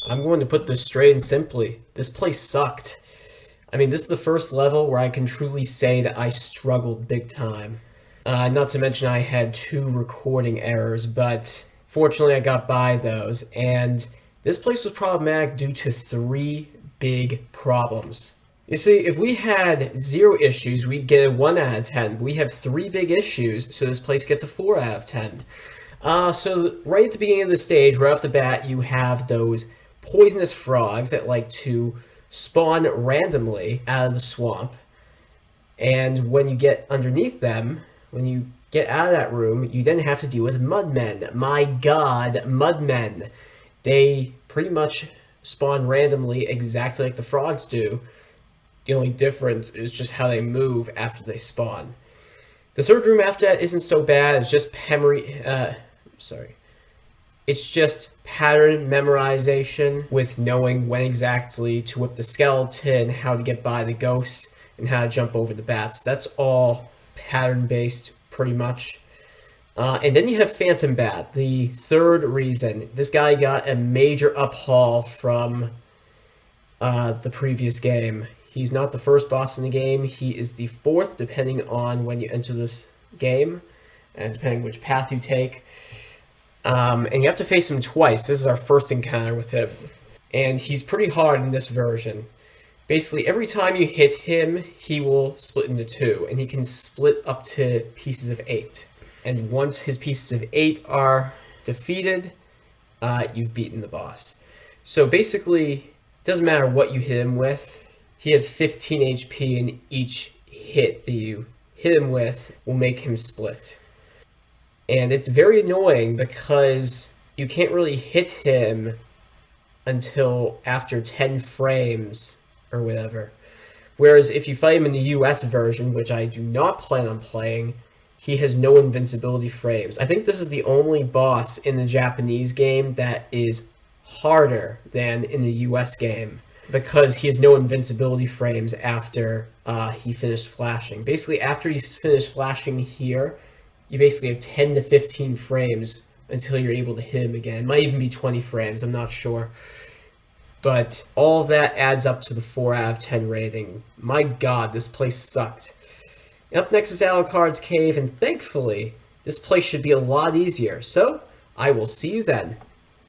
I'm going to put this straight and simply. This place sucked. I mean, this is the first level where I can truly say that I struggled big time. Not to mention I had 2 recording errors, but fortunately I got by those, and this place was problematic due to 3 big problems. You see, if we had 0 issues, we'd get a 1 out of 10. We have 3 big issues, so this place gets a 4 out of 10. So right at the beginning of the stage, right off the bat, you have those poisonous frogs that like to spawn randomly out of the swamp. And when you get underneath them, when you get out of that room, you then have to deal with mudmen. My god, mudmen. They pretty much spawn randomly exactly like the frogs do. The only difference is just how they move after they spawn. The third room after that isn't so bad. It's just It's just pattern memorization with knowing when exactly to whip the skeleton, how to get by the ghosts, and how to jump over the bats. That's all pattern-based, pretty much. And then you have Phantom Bat, the third reason. This guy got a major uphaul from the previous game. He's not the first boss in the game. He is the 4th, depending on when you enter this game, and depending which path you take. And you have to face him twice. This is our first encounter with him. And he's pretty hard in this version. Basically, every time you hit him, he will split into 2, and he can split up to pieces of 8. And once his pieces of 8 are defeated, you've beaten the boss. So basically, it doesn't matter what you hit him with. He has 15 HP, and each hit that you hit him with will make him split. And it's very annoying because you can't really hit him until after 10 frames or whatever. Whereas if you fight him in the US version, which I do not plan on playing, he has no invincibility frames. I think this is the only boss in the Japanese game that is harder than in the US game, because he has no invincibility frames after he finished flashing. Basically, after he's finished flashing here, you basically have 10 to 15 frames until you're able to hit him again. It might even be 20 frames, I'm not sure. But all of that adds up to the 4 out of 10 rating. My god, this place sucked. Up next is Alucard's Cave, and thankfully, this place should be a lot easier. So, I will see you then.